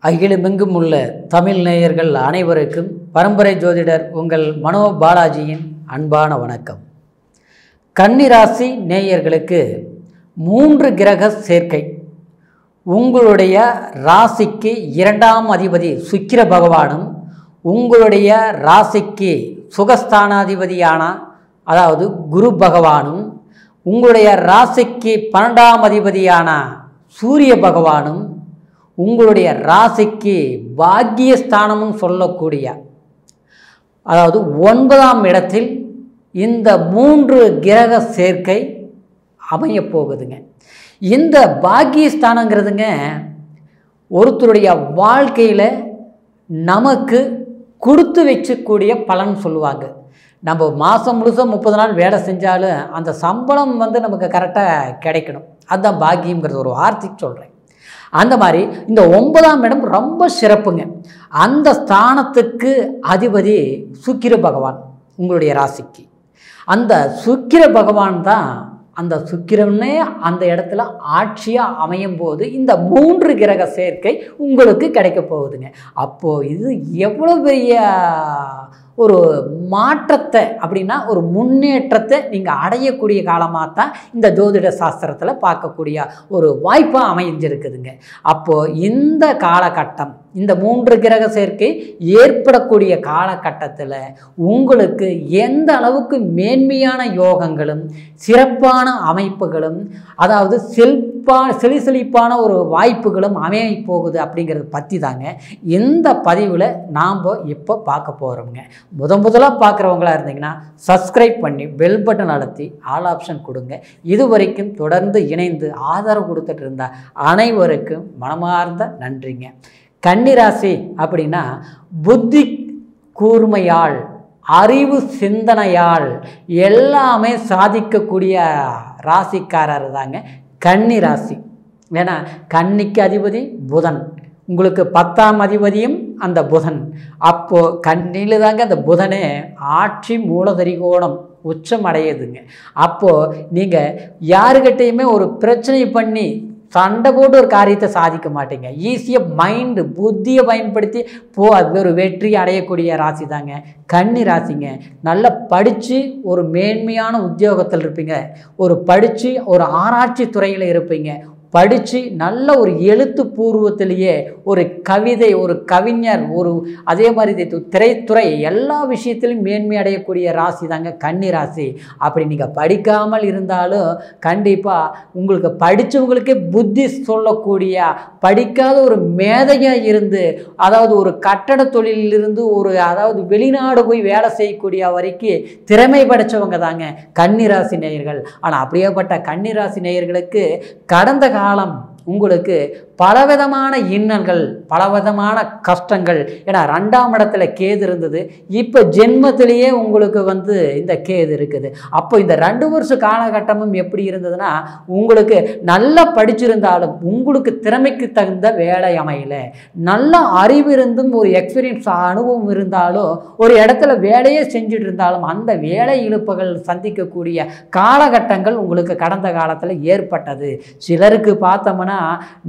அகிலமெங்கும் உள்ள தமிழ் நேயர்கள் அனைவருக்கும் பரம்பரை ஜோதிடர் உங்கள் மனோ பாலாஜியின் அன்பான வணக்கம். கன்னிராசி நேயர்களுக்கு 3 கிரக சேர்க்கை. உங்களுடைய ராசிக்கு 2ஆம் அதிபதி சுக்கிர பகவானும் உங்களுடைய ராசிக்கு சுகஸ்தானாதிபதியான அதாவது குரு பகவானும் உங்களுடைய ராசிக்கு 12ஆம் அதிபதியான சூரிய பகவானும் உங்களுடைய ராசிக்கு பாக்கியஸ்தானமும் சொல்லக்கூடிய அதாவது 9ஆம் இடத்தில் இந்த 3 கிரக சேர்க்கை அமையப்போகுதுங்க. இந்த பாக்கியஸ்தானங்கிறதுங்க ஒருத்தருடைய வாழ்க்கையில் நமக்கு கொடுத்து வச்சக்கூடிய பலன் சொல்லுவாங்க. நம்ம மாதம் முழுசும் 30 நாள் வேலை செஞ்சாலும் அந்த சம்பளம் நமக்கு கரெக்டாக கிடைக்கணும். அதுதான் பாக்கியங்கிறது ஒரு வார்த்தைக்கு சொல்கிறேன். அந்த மாதிரி இந்த 9ஆம் இடம் ரொம்ப சிறப்புங்க. அந்த ஸ்தானத்துக்கு அதிபதி சுக்கிர பகவான் உங்களுடைய ராசிக்கு. அந்த சுக்கிர பகவான் தான் அந்த சுக்கிரனே அந்த இடத்துல ஆட்சியாக அமையும் போது இந்த 3 கிரக சேர்க்கை உங்களுக்கு கிடைக்க போகுதுங்க. அப்போது இது எவ்வளோ பெரிய ஒரு மாற்றத்தை அப்படின்னா ஒரு முன்னேற்றத்தை நீங்கள் அடையக்கூடிய காலமாக தான் இந்த ஜோதிட சாஸ்திரத்தில் பார்க்கக்கூடிய ஒரு வாய்ப்பாக அமைஞ்சிருக்குதுங்க. அப்போது இந்த காலகட்டம் இந்த 3 கிரக சேர்க்கை ஏற்படக்கூடிய காலகட்டத்தில் உங்களுக்கு எந்த அளவுக்கு மேன்மையான யோகங்களும் சிறப்பான அமைப்புகளும் அதாவது செழிப்பான ஒரு வாய்ப்புகளும் அமைய போகுது அப்படிங்கிறத பற்றி தாங்க இந்த பதிவில் நாம் இப்போ பார்க்க போகிறோம்ங்க. முதலாக பார்க்குறவங்களா இருந்தீங்கன்னா சப்ஸ்கிரைப் பண்ணி பெல் பட்டன் அழுத்தி ஆல் ஆப்ஷன் கொடுங்க. இது வரைக்கும் தொடர்ந்து இணைந்து ஆதரவு கொடுத்துட்டு இருந்தால் அனைவருக்கும் மனமார்ந்த நன்றிங்க. கன்னிராசி அப்படின்னா புத்தி கூர்மையால் அறிவு சிந்தனையால் எல்லாமே சாதிக்கக்கூடிய ராசிக்காரர் தாங்க கன்னிராசி. ஏன்னா கன்னிக்கு அதிபதி புதன், உங்களுக்கு 10ஆம் அதிபதியும் அந்த புதன். அப்போது கண்ணில் தாங்க அந்த புதனே ஆட்சி மூலதரிகோணம் உச்சம் அடையுதுங்க. அப்போது நீங்கள் யாருக்கிட்டையுமே ஒரு பிரச்சனை பண்ணி சண்டை போட்டு ஒரு காரியத்தை சாதிக்க மாட்டீங்க. ஈஸியாக புத்தியை பயன்படுத்தி ஒரு வெற்றி அடையக்கூடிய ராசி தாங்க கன்னி ராசிங்க. நல்லா படித்து ஒரு மேன்மையான உத்தியோகத்தில் இருப்பீங்க, படித்து ஒரு ஆராய்ச்சி துறையில் இருப்பீங்க, படித்து நல்ல ஒரு எழுத்து பூர்வத்திலேயே ஒரு கவிதை, ஒரு கவிஞர், அதே மாதிரி திரைத்துறை எல்லா விஷயத்திலும் மேன்மை அடையக்கூடிய ராசி தாங்க கன்னி ராசி. அப்படி நீங்கள் படிக்காமல் இருந்தாலும் கண்டிப்பாக உங்களுக்கு படித்தவங்களுக்கே புத்தி சொல்லக்கூடிய படிக்காத ஒரு மேதையாக இருந்து அதாவது ஒரு கட்டட தொழிலிருந்து அதாவது வெளிநாடு போய் வேலை செய்யக்கூடிய வரைக்கும் திறமை படைத்தவங்க தாங்க கன்னிராசி நேயர்கள். ஆனால் அப்படியேப்பட்ட கன்னிராசி நேயர்களுக்கு கடந்த காலம் உங்களுக்கு பலவிதமான இன்னல்கள், பலவிதமான கஷ்டங்கள். ஏன்னா 2ஆம் இடத்துல கேது இருந்தது, இப்போ ஜென்மத்திலேயே உங்களுக்கு இந்த கேது இருக்குது. அப்போ இந்த 2 வருஷ காலகட்டமும் எப்படி இருந்ததுன்னா உங்களுக்கு நல்லா படிச்சிருந்தாலும் உங்களுக்கு திறமைக்கு தகுந்த வேலை அமையல, நல்ல அறிவு இருந்தும் ஒரு எக்ஸ்பீரியன்ஸ் அனுபவம் இருந்தாலும் ஒரு இடத்துல வேலையே செஞ்சுட்டு இருந்தாலும் அந்த வேலை இழுப்புகள் சந்திக்கக்கூடிய காலகட்டங்கள் உங்களுக்கு கடந்த காலத்தில் ஏற்பட்டது. சிலருக்கு பார்த்தோம்னா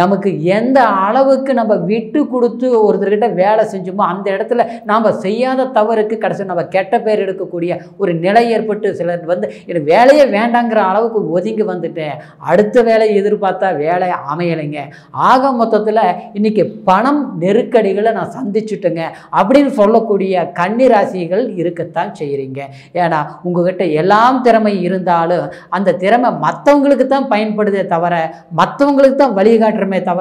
நமக்கு எந்த அளவுக்கு நம்ம விட்டு கொடுத்து ஒருத்தர்கிட்ட வேலை செஞ்சோமோ அந்த இடத்துல நாம் செய்யாத தவறுக்கு கடைசி நம்ம கெட்ட பேர் எடுக்கக்கூடிய ஒரு நிலை ஏற்பட்டு சிலர் எனக்கு வேலையே வேண்டாங்கிற அளவுக்கு ஒதுங்கி வந்துட்டேன், அடுத்த வேலையை எதிர்பார்த்தா வேலை அமையலைங்க. ஆக மொத்தத்தில் இன்னைக்கு பணம் நெருக்கடிகளை நான் சந்திச்சுட்டேங்க அப்படின்னு சொல்லக்கூடிய கன்னிராசிகள் இருக்கத்தான் செய்கிறீங்க. ஏன்னா உங்ககிட்ட எல்லாம் திறமை இருந்தாலும் அந்த திறமை மற்றவங்களுக்கு தான் பயன்படுதே தவிர மற்றவங்களுக்கு தான் வழிகாட்டுறமே தவிர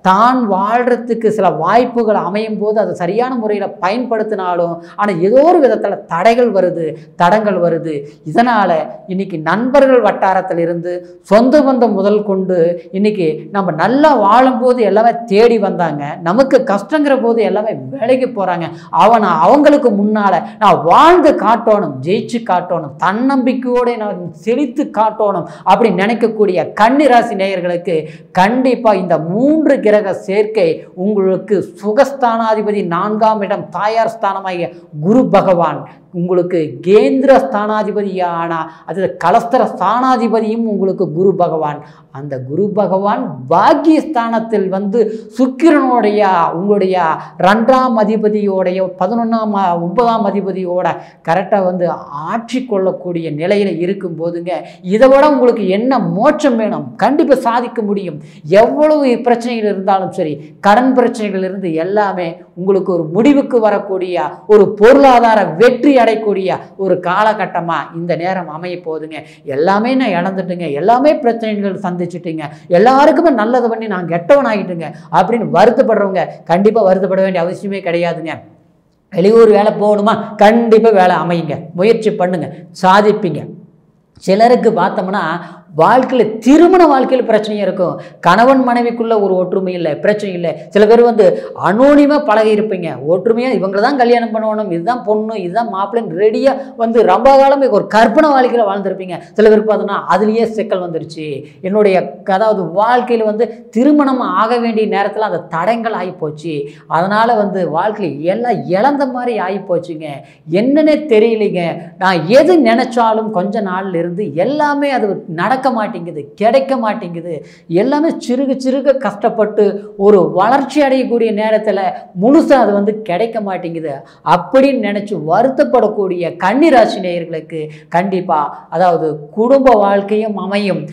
தான் வாழ்கிறதுக்கு சில வாய்ப்புகள் அமையும் போது அது சரியான முறையில் பயன்படுத்தினாலும் ஆனால் ஏதோ ஒரு விதத்தில் தடங்கள் வருது. இதனால் இன்னைக்கு நண்பர்கள் வட்டாரத்தில் இருந்து சொந்த பந்தம் முதல் கொண்டு இன்னைக்கு நம்ம நல்லா வாழும்போது எல்லாமே தேடி வந்தாங்க, நமக்கு கஷ்டங்கிற போது எல்லாமே வேலைக்கு போகிறாங்க. அவங்களுக்கு முன்னால் நான் வாழ்ந்து காட்டணும், ஜெயிச்சு காட்டணும், தன்னம்பிக்கையோடு நான் செழித்து காட்டணும் அப்படி நினைக்கக்கூடிய கன்னிராசி நேயர்களுக்கு கண்டிப்பாக இந்த 3 கிரக சேர்க்கை உங்களுக்கு சுகஸ்தானாதிபதி 4ஆம் இடம் தாயார் ஸ்தானமாகிய குரு பகவான் உங்களுக்கு கேந்திர ஸ்தானாதிபதியான அது கலஸ்தர ஸ்தானாதிபதியும் உங்களுக்கு குரு பகவான். அந்த குரு பகவான் பாக்கியஸ்தானத்தில் வந்து சுக்கிரனுடைய உங்களுடைய 2ஆம் அதிபதியோடைய 9ஆம் அதிபதியோட கரெக்டாக வந்து ஆட்சி கொள்ளக்கூடிய நிலையில் இருக்கும் போதுங்க, இதை விட உங்களுக்கு என்ன மோட்சம் வேணும்? கண்டிப்பாக சாதிக்க முடியும். எவ்வளவு பிரச்சனைகள் இருந்தாலும் சரி, கடன் பிரச்சனைகள் இருந்து எல்லாமே உங்களுக்கு ஒரு முடிவுக்கு வரக்கூடிய ஒரு பொருளாதார வெற்றி அடையக்கூடிய ஒரு காலகட்டமாக இந்த நேரம் அமைய போகுதுங்க. எல்லாமே நான் இழந்துட்டுங்க, எல்லாமே பிரச்சனைகள் சந்திச்சுட்டுங்க, எல்லாருக்குமே நல்லது பண்ணி நான் கெட்டவன் ஆகிட்டுங்க அப்படின்னு வருத்தப்படுறவங்க கண்டிப்பாக வருத்தப்பட வேண்டிய அவசியமே கிடையாதுங்க. வெளியூர் வேலை போகணுமா? கண்டிப்பாக வேலை அமையுங்க, முயற்சி பண்ணுங்க, சாதிப்பீங்க. சிலருக்கு பார்த்தோம்னா வாழ்க்கையில் திருமண வாழ்க்கையில் பிரச்சனையாக இருக்கும். கணவன் மனைவிக்குள்ள ஒரு ஒற்றுமை இல்லை, பிரச்சனை இல்லை. சில பேர் வந்து அனோனிமாக பழகி இருப்பீங்க, ஒற்றுமையாக இவங்களை தான் கல்யாணம் பண்ணணும், இதுதான் பொண்ணு, இதுதான் மாப்பிள்ளைன்னு ரெடியாக வந்து ரொம்ப காலம் ஒரு கற்பனை வாழ்க்கையில் வாழ்ந்துருப்பீங்க. சில பேருக்கு பார்த்தோன்னா அதுலேயே சிக்கல் வந்துருச்சு. என்னுடைய அதாவது வாழ்க்கையில் வந்து திருமணம் ஆக வேண்டிய நேரத்தில் அந்த தடங்கள் ஆகிப்போச்சு, அதனால் வந்து வாழ்க்கையில் எல்லாம் இழந்த மாதிரி ஆகிப்போச்சுங்க. என்னன்னே தெரியலைங்க. நான் எது நினச்சாலும் கொஞ்ச நாள்ல இருந்து எல்லாமே அது நடக்க மாட்டேங்குது, கிடைக்க மாட்டேங்குது. எல்லாமே சிறுக சிறுக கஷ்டப்பட்டு ஒரு வளர்ச்சி அடையக்கூடிய நேரத்தில் முழுசாக அது வந்து கிடைக்க மாட்டேங்குது அப்படின்னு நினச்சி வருத்தப்படக்கூடிய கன்னிராசி நேயர்களுக்கு கண்டிப்பாக அதாவது குடும்ப வாழ்க்கையும் அமையும்,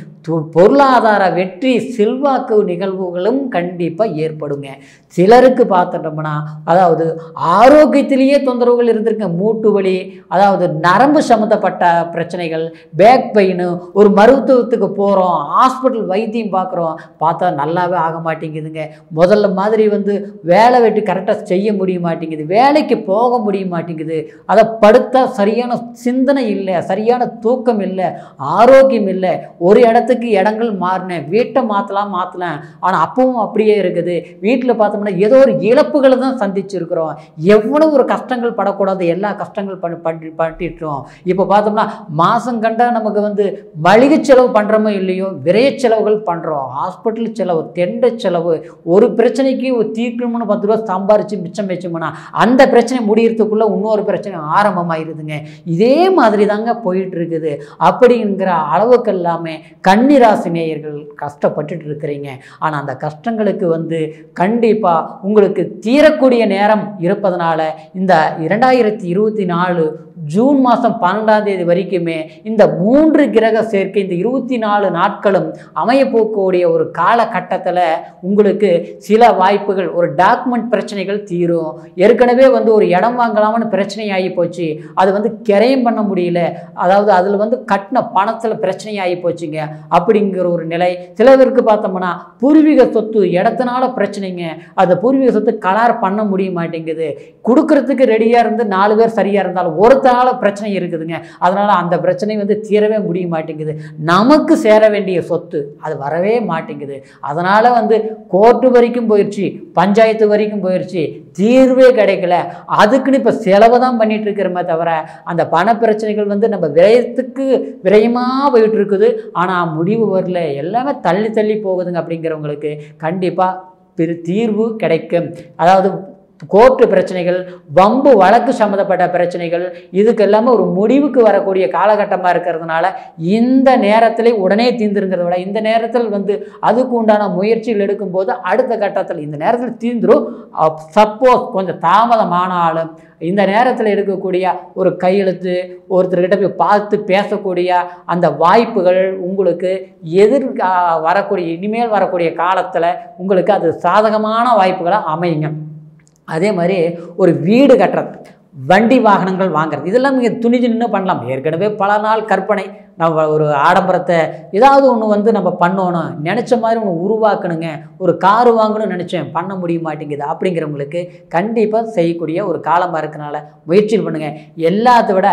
பொருளாதார வெற்றி செல்வாக்கு நிகழ்வுகளும் கண்டிப்பாக ஏற்படுங்க. சிலருக்கு பார்த்துட்டோம்னா அதாவது ஆரோக்கியத்திலேயே தொந்தரவுகள் இருந்திருக்கு. மூட்டு வலி, அதாவது நரம்பு சம்மந்தப்பட்ட பிரச்சனைகள், பேக் பெயின், ஒரு மருத்துவத்துக்கு போகிறோம், ஹாஸ்பிட்டல் வைத்தியம் பார்க்குறோம், பார்த்தா நல்லாவே ஆக மாட்டேங்குதுங்க. முதல்ல மாதிரி வந்து வேலை வெட்டி கரெக்டாக செய்ய முடிய மாட்டேங்குது, வேலைக்கு போக முடிய மாட்டேங்குது. அதை படுத்தா சரியான சிந்தனை இல்லை, சரியான தூக்கம் இல்லை, ஆரோக்கியம் இல்லை. ஒரு இடத்துக்கு இடங்கள் மாறினேன், வீட்டை மாற்றலாம் ஆனால் அப்பவும் அப்படியே இருக்குது. வீட்டில் பார்த்தோம்னா ஏதோ ஒரு இழப்புகளை தான் சந்திச்சிருக்கிறோம். எவ்வளோ ஒரு கஷ்டங்கள் படக்கூடாது, எல்லா கஷ்டங்கள் பண்ணிட்டோம். இப்போ பார்த்தோம்னா மாதம் கண்டா நமக்கு வந்து மளிகை செலவு பண்ணுறோமோ இல்லையோ, விரைய செலவுகள் பண்ணுறோம், ஹாஸ்பிட்டல் செலவு, தெண்டை செலவு. ஒரு பிரச்சனைக்கு ஒரு தீர்க்கணும்னு 10 ரூபா சம்பாரித்து மிச்சம் வச்சோம்னா அந்த பிரச்சனை முடியறதுக்குள்ளே இன்னொரு பிரச்சனை ஆரம்பமாயிருதுங்க. இதே மாதிரி தாங்க போயிட்டு இருக்குது. அப்படிங்கிற அளவுக்கு எல்லாமே கன்னிராசி நேயர்கள் கஷ்டப்பட்டுட்டு இருக்கிறீங்க. ஆனால் அந்த கஷ்டங்களுக்கு வந்து கண்டிப்பாக உங்களுக்கு தீரக்கூடிய நேரம் இருப்பதனால இந்த 2024 ஜூன் மாதம் 12ஆம் தேதி வரைக்குமே இந்த 3 கிரக சேர்க்கை இந்த 24 நாட்களும் அமையப்போக்கூடிய ஒரு காலகட்டத்தில் உங்களுக்கு சில வாய்ப்புகள், ஒரு டாக்குமெண்ட் பிரச்சனைகள் தீரும். ஏற்கனவே வந்து ஒரு இடம் வாங்கலாம்னு பிரச்சனை ஆகி போச்சு, அது வந்து கிரையம் பண்ண முடியல, அதாவது அதில் வந்து கட்டின பணத்தில் பிரச்சனை ஆகி போச்சுங்க அப்படிங்கிற ஒரு நிலை. சில பேருக்கு பார்த்தோம்னா பூர்வீக சொத்து இடத்தினால பிரச்சனைங்க, அந்த பூர்வீக சொத்து கலார் பண்ண முடிய மாட்டேங்குது. கொடுக்கறதுக்கு ரெடியாக இருந்து 4 பேர் சரியாக இருந்தாலும் ஒருத்தனால பிரச்சனை இருக்குதுங்க. அதனால் அந்த பிரச்சனை வந்து தீரவே முடிய மாட்டேங்குது. நமக்கு சேர வேண்டிய சொத்து அது வரவே மாட்டேங்குது. அதனால் வந்து கோர்ட்டு வரைக்கும் போயிடுச்சு, பஞ்சாயத்து வரைக்கும் போயிடுச்சு, தீர்வே கிடைக்கல. அதுக்குன்னு இப்போ செலவு தான் பண்ணிட்டு இருக்கிறோமே தவிர அந்த பண பிரச்சனைகள் வந்து நம்ம விரயமாக போயிட்டு இருக்குது. ஆனால் முடிவு வரல, எல்லாமே தள்ளி தள்ளி போகுதுங்க. அப்படிங்கிறவங்களுக்கு கண்டிப்பாக தீர்வு கிடைக்கும். அதாவது கோர்ட்டு பிரச்சனைகள், வம்பு வழக்கு சம்மந்தப்பட்ட பிரச்சனைகள், இதுக்கு எல்லாமே ஒரு முடிவுக்கு வரக்கூடிய காலகட்டமாக இருக்கிறதுனால இந்த நேரத்தில் உடனே தீர்ந்துருங்கிறத விட இந்த நேரத்தில் வந்து அதுக்கு உண்டான முயற்சிகள் எடுக்கும்போது அடுத்த கட்டத்தில் இந்த நேரத்தில் தீர்ந்துடும். சப்போஸ் கொஞ்சம் தாமதமானாலும் இந்த நேரத்தில் எடுக்கக்கூடிய ஒரு கையெழுத்து, ஒருத்தர்கிட்ட போய் பார்த்து பேசக்கூடிய அந்த வாய்ப்புகள் உங்களுக்கு வரக்கூடிய இனிமேல் வரக்கூடிய காலத்தில் உங்களுக்கு அது சாதகமான வாய்ப்புகளாக அமையுங்க. அதே மாதிரி ஒரு வீடு கட்டுறது, வண்டி வாகனங்கள் வாங்குறது, இதெல்லாம் நீங்கள் துணிஞ்சு நின்று பண்ணலாம். ஏற்கனவே பல நாள் கற்பனை, நம்ம ஒரு ஆடம்பரத்தை ஏதாவது ஒன்று வந்து நம்ம பண்ணணும், நினச்ச மாதிரி ஒன்று உருவாக்கணுங்க, ஒரு காரு வாங்கணும்னு நினச்சேன் பண்ண முடிய மாட்டேங்குது அப்படிங்கிறவங்களுக்கு கண்டிப்பாக செய்யக்கூடிய ஒரு காலமாக இருக்கனால முயற்சி பண்ணுங்கள். எல்லாத்த விட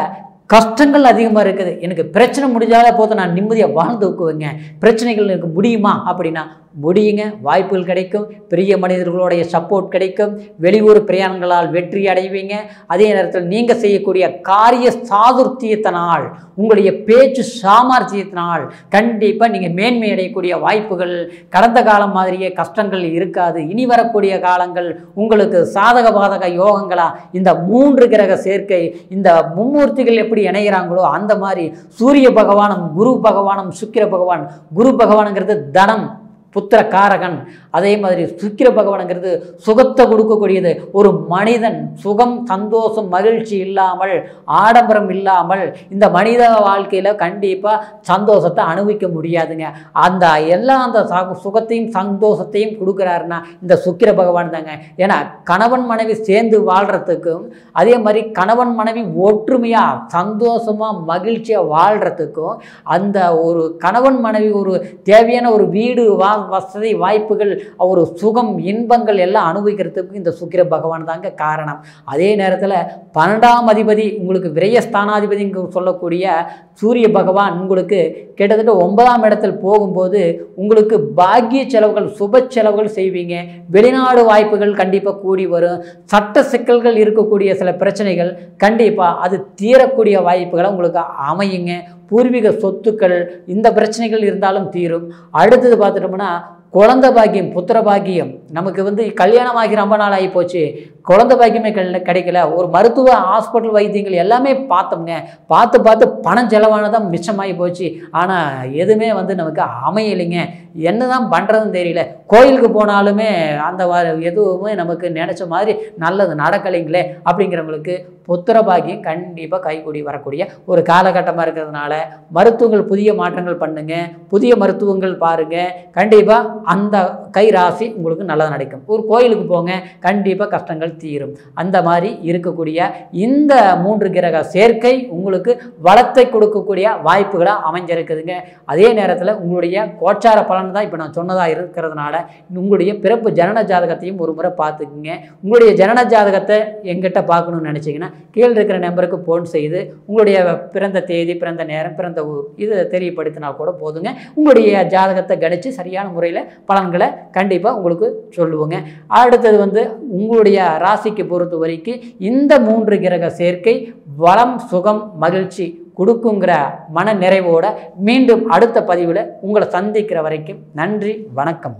கஷ்டங்கள் அதிகமாக இருக்குது, எனக்கு பிரச்சனை முடிஞ்சாலே போதும் நான் நிம்மதியாக வாழ்ந்துக்குவேங்க, பிரச்சனைகள் எனக்கு முடியுமா அப்படின்னா முடியுங்க. வாய்ப்புகள் கிடைக்கும், பெரிய மனிதர்களுடைய சப்போர்ட் கிடைக்கும், வெளியூர் பிரயாணங்களால் வெற்றி அடைவீங்க. அதே நேரத்தில் நீங்கள் செய்யக்கூடிய காரிய சாதுர்த்தியத்தினால், உங்களுடைய பேச்சு சாமர்த்தியத்தினால் கண்டிப்பாக நீங்கள் மேன்மை அடையக்கூடிய வாய்ப்புகள், கடந்த காலம் மாதிரியே கஷ்டங்கள் இருக்காது. இனி வரக்கூடிய காலங்கள் உங்களுக்கு சாதக பாதக யோகங்களா இந்த 3 கிரக சேர்க்கை, இந்த மும்மூர்த்திகள் எப்படி இணைகிறாங்களோ அந்த மாதிரி சூரிய பகவானும் குரு பகவானும் சுக்கிர பகவான், குரு பகவானுங்கிறது தனம் புத்திர காரகன், அதே மாதிரி சுக்கிர பகவானுங்கிறது சுகத்தை கொடுக்கக்கூடியது. ஒரு மனிதன் சுகம் சந்தோஷம் மகிழ்ச்சி இல்லாமல் ஆடம்பரம் இல்லாமல் இந்த மனித வாழ்க்கையில் கண்டிப்பாக சந்தோஷத்தை அனுபவிக்க முடியாதுங்க. அந்த அந்த சுகத்தையும் சந்தோஷத்தையும் கொடுக்குறாருன்னா இந்த சுக்கிர பகவான் தாங்க. ஏன்னா கணவன் மனைவி சேர்ந்து வாழ்கிறதுக்கும், அதே மாதிரி கணவன் மனைவி ஒற்றுமையாக சந்தோஷமாக மகிழ்ச்சியாக வாழ்கிறதுக்கும், அந்த ஒரு கணவன் மனைவி ஒரு தேவையான ஒரு வீடு வசதி வாய்ப்புகள் ஒரு சுகம் இன்பங்கள் எல்லாம் அனுபவிக்கிறதுக்கு இந்த சுக்கிர பகவான் தாங்க காரணம். அதே நேரத்தில் 12ஆம் அதிபதி உங்களுக்கு விரயஸ்தானாதிபதி சொல்லக்கூடிய சூரிய பகவான் உங்களுக்கு கிட்டத்தட்ட 9ஆம் இடத்தில் போகும்போது உங்களுக்கு பாக்கிய செலவுகள் சுப செலவுகள் செய்வீங்க. வெளிநாடு வாய்ப்புகள் கண்டிப்பாக கூடி வரும். சட்ட சிக்கல்கள் இருக்கக்கூடிய சில பிரச்சனைகள் கண்டிப்பாக அது தீரக்கூடிய வாய்ப்புகளை உங்களுக்கு அமையுங்க. பூர்வீக சொத்துக்கள் இந்த பிரச்சனைகள் இருந்தாலும் தீரும். அடுத்தது பார்த்துட்டோம்னா குழந்தை பாக்கியம் புத்திர பாக்கியம். நமக்கு கல்யாணம் ஆகி ரொம்ப நாள் ஆகி போச்சு, குழந்தை பாக்கியமே கிடைக்கல. ஒரு மருத்துவ ஹாஸ்பிட்டல் வைத்தியங்கள் எல்லாமே பார்த்தோம்ங்க, பார்த்து பணம் செலவானதான் மிச்சமாகி போச்சு. ஆனால் எதுவுமே நமக்கு அமையலைங்க. என்ன தான் பண்ணுறதுன்னு தெரியல. கோயிலுக்கு போனாலுமே அந்த எதுவுமே நமக்கு நினச்ச மாதிரி நல்லது நடக்கலைங்களே அப்படிங்கிறவங்களுக்கு புத்திர பாக்கியம் கண்டிப்பாக கைகூடி வரக்கூடிய ஒரு காலகட்டமாக இருக்கிறதுனால மருத்துவங்கள் புதிய மாற்றங்கள் பண்ணுங்க, புதிய மருத்துவங்கள் பாருங்கள். கண்டிப்பாக அந்த கை ராசி உங்களுக்கு நல்லது நடக்கும். ஒரு கோயிலுக்கு போங்க, கண்டிப்பாக கஷ்டங்கள் தீரும். அந்த மாதிரி இருக்கக்கூடிய இந்த 3 கிரக சேர்க்கை உங்களுக்கு வளத்தை கொடுக்கக்கூடிய வாய்ப்புகளாக அமைஞ்சிருக்குதுங்க. அதே நேரத்தில் உங்களுடைய கோச்சார பலன் தான் இப்போ நான் சொன்னதாக இருக்கிறதுனால உங்களுடைய பிறப்பு ஜனன ஜாதகத்தையும் ஒரு முறை பார்த்துக்குங்க. உங்களுடைய ஜனன ஜாதகத்தை எங்கிட்ட பார்க்கணும்னு நினச்சிங்கன்னா கீழே இருக்கிற நம்பருக்கு ஃபோன் செய்து உங்களுடைய பிறந்த தேதி, பிறந்த நேரம், பிறந்த ஊர் இதை தெரியப்படுத்தினா கூட போதுங்க. உங்களுடைய ஜாதகத்தை கணித்து சரியான முறையில் பலன்களை கண்டிப்பாக உங்களுக்கு சொல்லுவோங்க. அடுத்தது உங்களுடைய ராசிக்கு பொறுத்த வரைக்கும் இந்த 3 கிரக சேர்க்கை வளம் சுகம் மகிழ்ச்சி கொடுக்குங்கிற மன நிறைவோட மீண்டும் அடுத்த பதிவில் உங்களை சந்திக்கிற வரைக்கும் நன்றி, வணக்கம்.